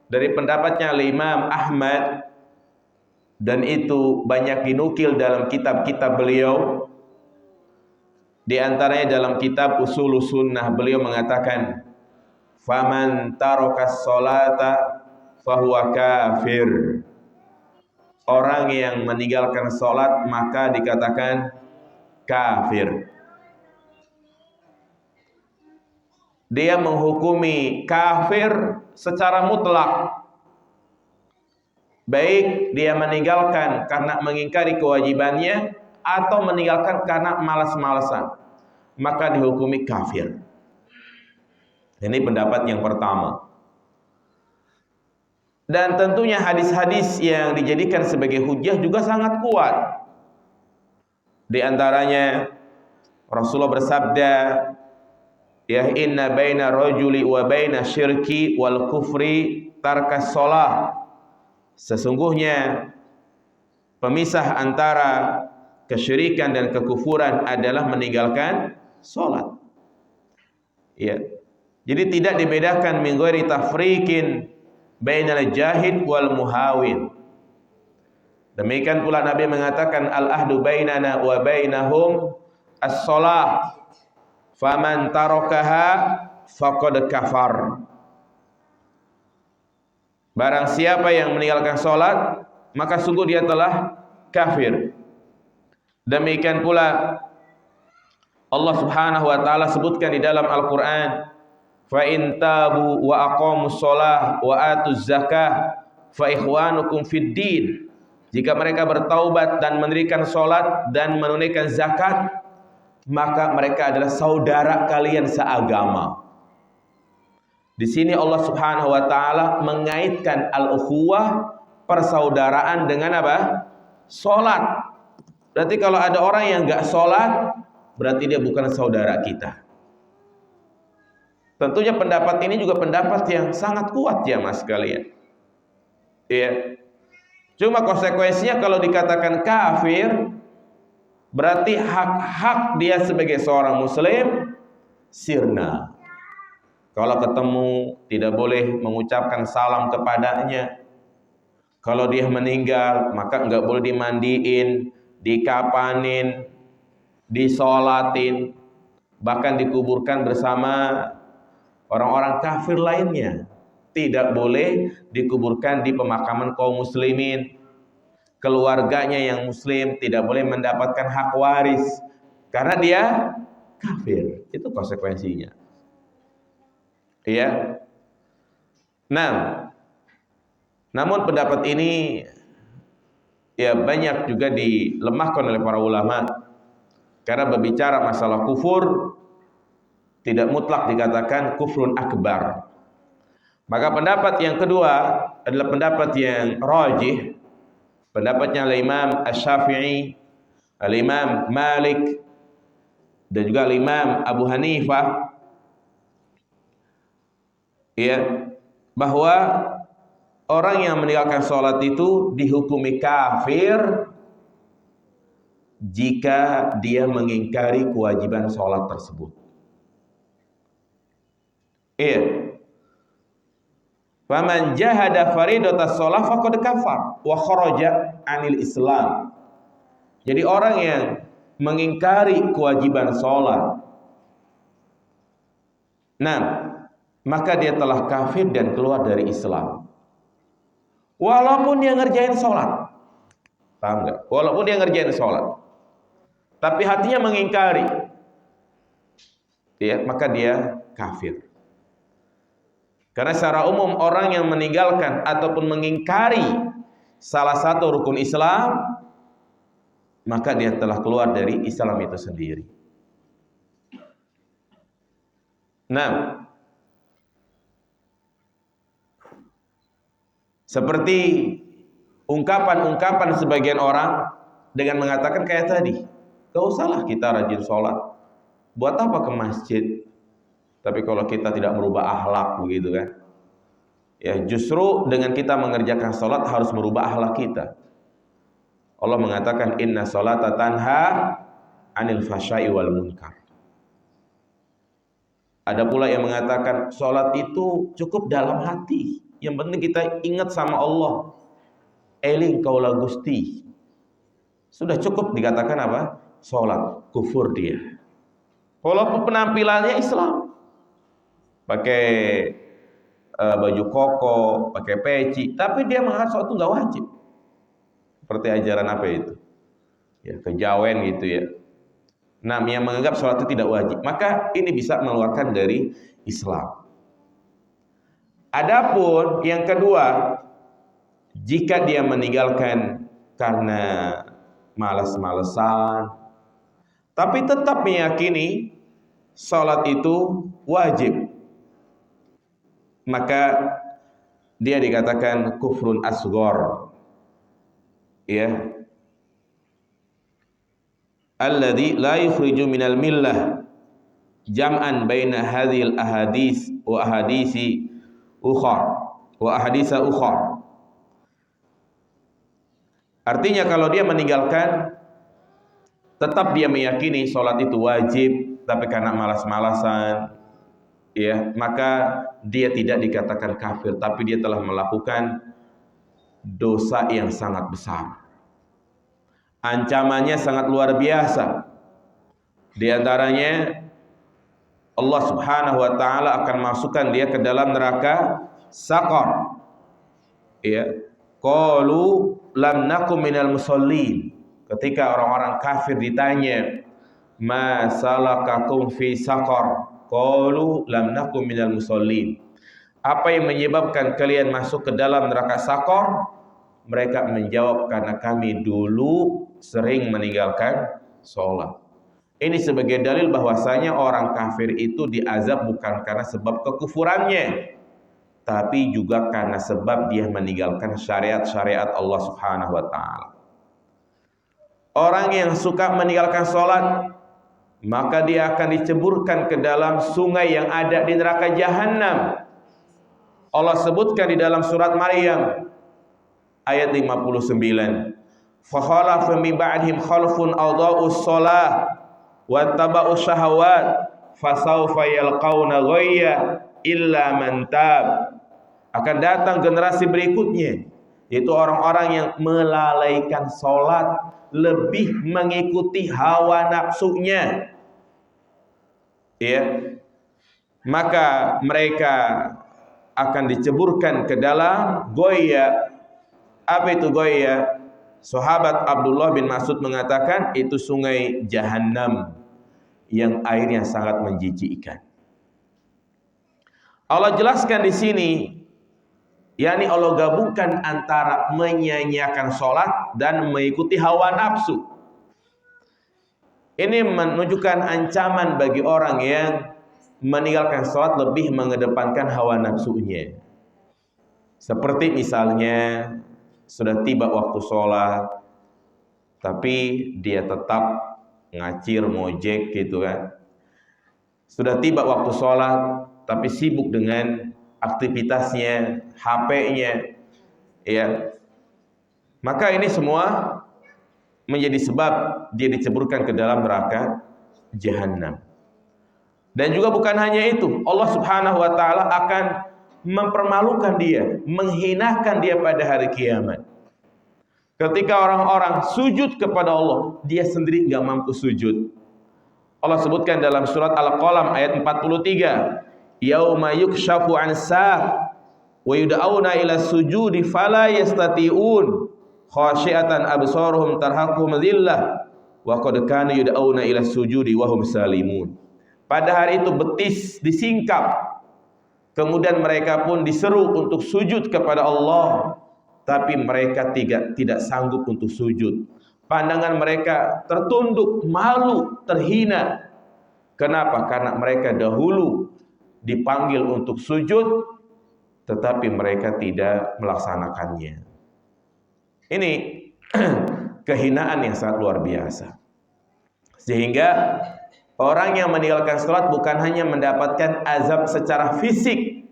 dari pendapatnya Imam Ahmad, dan itu banyak dinukil dalam kitab-kitab beliau. Di antaranya dalam kitab Ushulus Sunnah beliau mengatakan, faman tarakas sholata fahuwa kafir. Orang yang meninggalkan sholat maka dikatakan kafir. Dia menghukumi kafir secara mutlak, baik dia meninggalkan karena mengingkari kewajibannya atau meninggalkan karena malas-malasan, maka dihukumi kafir. Ini pendapat yang pertama. Dan tentunya hadis-hadis yang dijadikan sebagai hujjah juga sangat kuat. Di antaranya Rasulullah bersabda, ya inna baina rajuli wa baina syirki wal kufri tarkas shalah. Sesungguhnya pemisah antara kesyirikan dan kekufuran adalah meninggalkan salat. Ya. Jadi tidak dibedakan min ghairi tafriqin bainal jahid wal muhawin. Demikian pula Nabi mengatakan al ahdu bainana wa bainahum as-shalah. Faman tarakaha faqad kafar. Barang siapa yang meninggalkan salat, maka sungguh dia telah kafir. Demikian pula Allah Subhanahu wa taala sebutkan di dalam Al-Qur'an, fa in tabu wa aqamus shalah wa atuz zakah fa ikhwanukum fid din Jika mereka bertaubat dan mendirikan sholat dan menunaikan zakat, maka mereka adalah saudara kalian seagama. Di sini Allah Subhanahu wa taala mengaitkan al-ukhuwah, persaudaraan, dengan apa? Sholat. Berarti kalau ada orang yang enggak sholat, berarti dia bukan saudara kita. Tentunya pendapat ini juga pendapat yang sangat kuat ya mas sekalian. Iya. Cuma konsekuensinya kalau dikatakan kafir, berarti hak-hak dia sebagai seorang muslim sirna. Kalau ketemu tidak boleh mengucapkan salam kepadanya. Kalau dia meninggal maka enggak boleh dimandiin, dikapanin, disolatin, bahkan dikuburkan bersama orang-orang kafir lainnya. Tidak boleh dikuburkan di pemakaman kaum muslimin. Keluarganya yang muslim tidak boleh mendapatkan hak waris karena dia kafir. Itu konsekuensinya. Iya. Nah, namun pendapat ini ya banyak juga dilemahkan oleh para ulama karena berbicara masalah kufur tidak mutlak dikatakan kufrun akbar. Maka pendapat yang kedua adalah pendapat yang rajih, pendapatnya al-Imam Asy-Syafi'i, al-Imam Malik, dan juga al-Imam Abu Hanifah, ya, bahwa orang yang meninggalkan sholat itu dihukumi kafir jika dia mengingkari kewajiban sholat tersebut. Iya. Faman jahada faridatas shalah faqad kafar wa kharaja 'anil Islam. Jadi orang yang mengingkari kewajiban salat, nah, maka dia telah kafir dan keluar dari Islam. Walaupun dia ngerjain salat. Paham enggak? Walaupun dia ngerjain salat, tapi hatinya mengingkari. Ya, maka dia kafir. Karena secara umum orang yang meninggalkan ataupun mengingkari salah satu rukun Islam, maka dia telah keluar dari Islam itu sendiri. Nah, seperti ungkapan-ungkapan sebagian orang dengan mengatakan kayak tadi, gak usahlah kita rajin sholat, buat apa ke masjid? Tapi kalau kita tidak merubah akhlak begitu kan, ya justru dengan kita mengerjakan sholat harus merubah akhlak kita. Allah mengatakan inna sholata tanha anil fahsya'i wal munkar. Ada pula yang mengatakan sholat itu cukup dalam hati, yang penting kita ingat sama Allah. Eling kaula Gusti. Sudah cukup dikatakan apa? Sholat, kufur dia. Walaupun penampilannya Islam, pakai baju koko, pakai peci, tapi dia mengatakan sholat itu nggak wajib. Seperti ajaran apa itu? Ya, kejawen gitu ya. Nah, yang menganggap sholat itu tidak wajib, maka ini bisa mengeluarkan dari Islam. Adapun yang kedua, jika dia meninggalkan karena malas-malesan, tapi tetap meyakini sholat itu wajib, maka dia dikatakan kufrun asghar, ya, alladzi la yukhriju minal millah jam'an baina hadhil ahadits wa ahaditsi ukhra wa ahaditsa ukhra. Artinya kalau dia meninggalkan, tetap dia meyakini sholat itu wajib, tapi karena malas-malasan, ya, maka dia tidak dikatakan kafir, tapi dia telah melakukan dosa yang sangat besar. Ancamannya sangat luar biasa. Di antaranya Allah Subhanahu wa taala akan masukkan dia ke dalam neraka saqar. Ya. Qalu lam nakum minal musallin. Ketika orang-orang kafir ditanya, "Ma salakakum fi saqar?" Qalu lam nakum minal musallin. Apa yang menyebabkan kalian masuk ke dalam neraka saqar? Mereka menjawab, karena kami dulu sering meninggalkan sholat. Ini sebagai dalil bahwasanya orang kafir itu diazab bukan karena sebab kekufurannya, tapi juga karena sebab dia meninggalkan syariat-syariat Allah Subhanahu wa taala. Orang yang suka meninggalkan sholat, maka dia akan diceburkan ke dalam sungai yang ada di neraka jahanam. Allah sebutkan di dalam surat Maryam ayat 59. Fa khalafa min ba'dihim khalfun adha'us shalah wattaba'us syahawat fasawfa yalqauna ghayya illa man tab. Akan datang generasi berikutnya, yaitu orang-orang yang melalaikan salat, lebih mengikuti hawa nafsunya. Ya. Maka mereka akan diceburkan ke dalam goya. Apa itu goya? Sahabat Abdullah bin Mas'ud mengatakan itu sungai Jahannam yang airnya sangat menjijikkan. Allah jelaskan di sini, yakni Allah gabungkan antara menyanyiakan sholat dan mengikuti hawa nafsu. Ini menunjukkan ancaman bagi orang yang meninggalkan sholat lebih mengedepankan hawa nafsunya. Seperti misalnya sudah tiba waktu sholat, tapi dia tetap ngacir, mojek gitu kan. Sudah tiba waktu sholat, tapi sibuk dengan aktivitasnya, HP-nya, ya. Maka ini semua menjadi sebab dia diceburkan ke dalam neraka jahanam. Dan juga bukan hanya itu, Allah Subhanahu wa taala akan mempermalukan dia, menghinakan dia pada hari kiamat. Ketika orang-orang sujud kepada Allah, dia sendiri enggak mampu sujud. Allah sebutkan dalam surat Al-Qalam ayat 43, yauma yukshafu an saq wa yud'auna ila sujudi fala yastati'un khashi'atan absaruhum tarhaquhum dhillah wa qad kanu yud'auna ila sujudi wa hum salimun. Pada hari itu betis disingkap, kemudian mereka pun diseru untuk sujud kepada Allah, tapi mereka tidak sanggup untuk sujud. Pandangan mereka tertunduk, malu, terhina. Kenapa? Karena mereka dahulu dipanggil untuk sujud, tetapi mereka tidak melaksanakannya. Ini kehinaan yang sangat luar biasa. Sehingga orang yang meninggalkan salat bukan hanya mendapatkan azab secara fisik,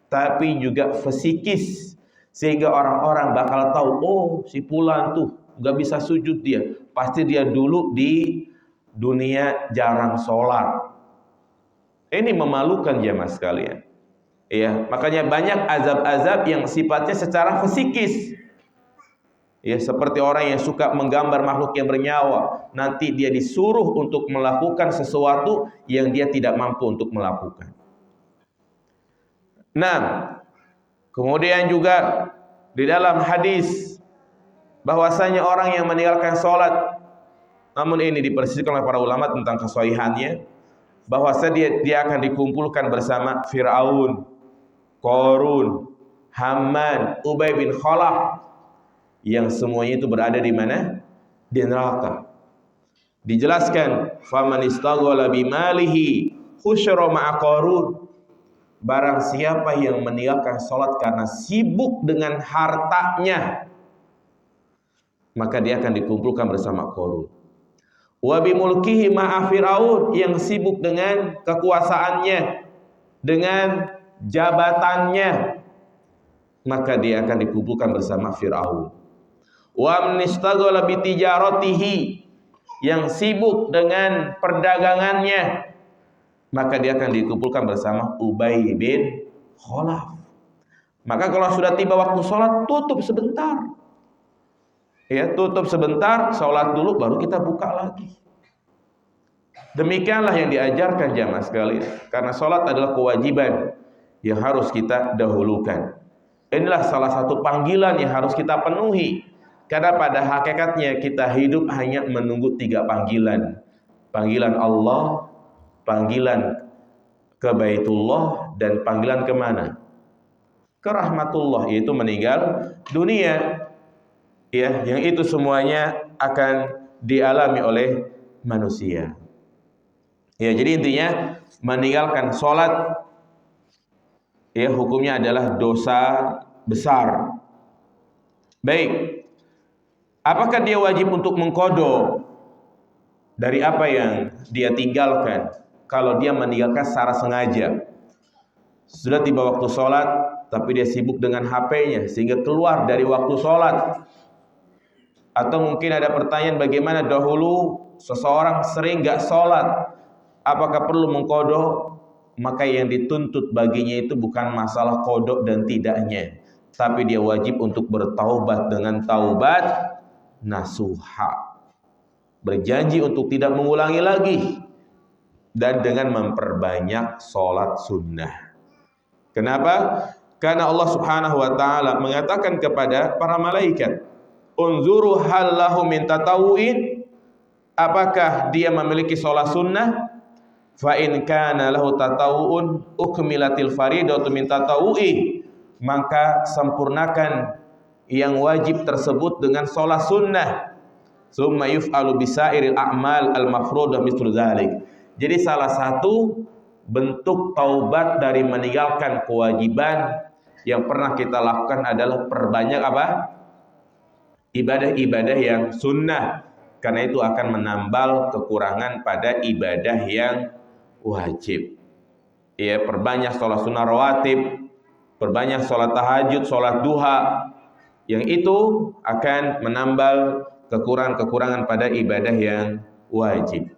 tapi juga psikis. Sehingga orang-orang bakal tahu, oh si fulan tuh gak bisa sujud dia, pasti dia dulu di dunia jarang sholat. Ini memalukan jemaah sekalian. Ya, makanya banyak azab-azab yang sifatnya secara psikis. Ya, seperti orang yang suka menggambar makhluk yang bernyawa, nanti dia disuruh untuk melakukan sesuatu yang dia tidak mampu untuk melakukan. Nah, kemudian juga di dalam hadis bahwasanya orang yang meninggalkan sholat, namun ini dipersiskan oleh para ulama tentang kesahihannya, bahwasanya dia akan dikumpulkan bersama Fir'aun, Qarun, Haman, Ubay bin Khalaf, yang semuanya itu berada di mana? Di neraka. Dijelaskan, faman istaghala bimalihi khusyra ma'a Qarun. Barang siapa yang meninggalkan salat karena sibuk dengan hartanya, maka dia akan dikumpulkan bersama Qarun. Wa bimulkihi ma'a Fir'aun, yang sibuk dengan kekuasaannya, dengan jabatannya, maka dia akan dikumpulkan bersama Fir'aun. Wa amnistaghala bitijaratihi, yang sibuk dengan perdagangannya, maka dia akan dikumpulkan bersama Ubay bin Khalaf. Maka kalau sudah tiba waktu sholat, tutup sebentar. Ya, tutup sebentar, sholat dulu, baru kita buka lagi. Demikianlah yang diajarkan jamaah sekalian. Karena sholat adalah kewajiban yang harus kita dahulukan. Inilah salah satu panggilan yang harus kita penuhi. Karena pada hakikatnya kita hidup hanya menunggu 3 panggilan. Panggilan Allah, panggilan ke Baitullah, dan panggilan kemana? Ke rahmatullah, yaitu meninggal dunia. ya, yang itu semuanya akan dialami oleh manusia. Ya, jadi intinya meninggalkan sholat ya hukumnya adalah dosa besar. Baik, apakah dia wajib untuk mengqadha dari apa yang dia tinggalkan kalau dia meninggalkan secara sengaja? Sudah tiba waktu sholat tapi dia sibuk dengan HP-nya sehingga keluar dari waktu sholat. Atau mungkin ada pertanyaan, bagaimana dahulu seseorang sering gak sholat, apakah perlu mengqadha? Maka yang dituntut baginya itu bukan masalah qadha dan tidaknya, tapi dia wajib untuk bertaubat dengan taubat nasuha, berjanji untuk tidak mengulangi lagi, dan dengan memperbanyak sholat sunnah. Kenapa? Karena Allah Subhanahu wa taala mengatakan kepada para malaikat, unzuru hal lahu min tatawu'in, apakah dia memiliki sholat sunnah? Fa in kana lahu tatawu'un ukmilatil faridatu min tatawu'i, maka sempurnakan yang wajib tersebut dengan sholat sunnah. Summa yuf'alu bisairil a'mal al-mafruḍah mithlu dzalik. Jadi salah satu bentuk taubat dari meninggalkan kewajiban yang pernah kita lakukan adalah perbanyak apa? Ibadah-ibadah yang sunnah, karena itu akan menambal kekurangan pada ibadah yang wajib. Ya, perbanyak sholat sunnah rawatib, perbanyak sholat tahajud, sholat duha, yang itu akan menambal kekurangan-kekurangan pada ibadah yang wajib.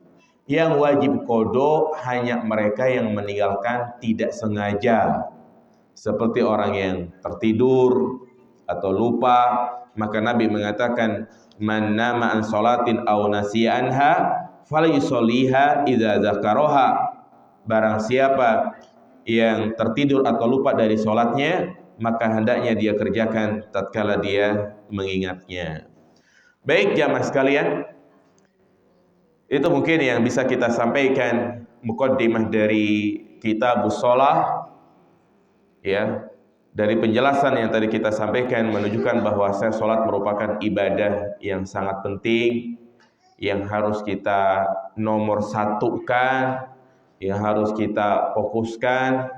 Yang wajib qadha hanya mereka yang meninggalkan tidak sengaja, seperti orang yang tertidur atau lupa. Maka Nabi mengatakan, man nama an sholatin aw nasiya anha falyusolliha idza dzakaraha. Barang siapa yang tertidur atau lupa dari sholatnya, maka hendaknya dia kerjakan tatkala dia mengingatnya. Baik jamaah sekalian, itu mungkin yang bisa kita sampaikan muqaddimah dari Kitabus Shalah. Ya, dari penjelasan yang tadi kita sampaikan menunjukkan bahwa sholat merupakan ibadah yang sangat penting, yang harus kita nomor satukan, yang harus kita fokuskan,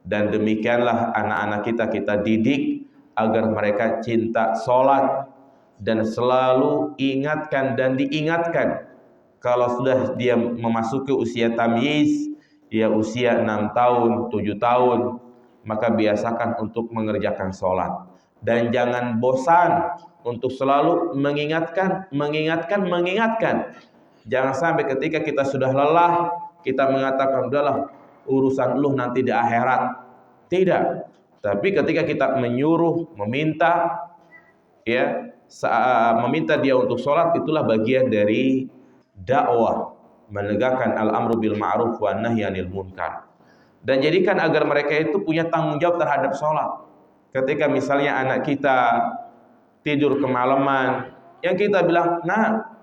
dan demikianlah anak-anak kita didik agar mereka cinta sholat dan selalu ingatkan dan diingatkan. Kalau sudah dia memasuki usia tamyiz, ya usia 6 tahun, 7 tahun, maka biasakan untuk mengerjakan sholat. Dan jangan bosan untuk selalu mengingatkan. Jangan sampai ketika kita sudah lelah, kita mengatakan, udahlah urusan lu nanti di akhirat. Tidak. Tapi ketika kita menyuruh, meminta, ya, meminta dia untuk sholat, itulah bagian dari dakwah, menegakkan al-amru bil ma'ruf wa nahyi 'anil munkar. Dan jadikan agar mereka itu punya tanggung jawab terhadap sholat. Ketika misalnya anak kita tidur kemalaman, yang kita bilang, nah,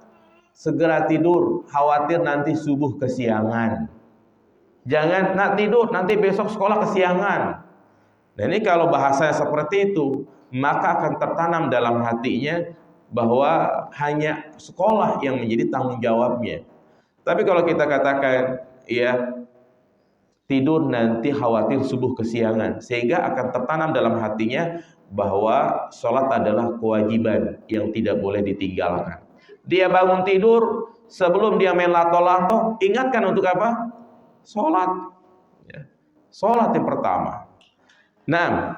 segera tidur, khawatir nanti subuh kesiangan. Jangan nak tidur, nanti besok sekolah kesiangan. Dan ini kalau bahasanya seperti itu, maka akan tertanam dalam hatinya bahwa hanya sekolah yang menjadi tanggung jawabnya. Tapi kalau kita katakan, ya, tidur nanti khawatir subuh kesiangan, sehingga akan tertanam dalam hatinya bahwa sholat adalah kewajiban yang tidak boleh ditinggalkan. Dia bangun tidur, sebelum dia main lato-lato, ingatkan untuk apa? Sholat. Ya. Sholat yang pertama. Nah,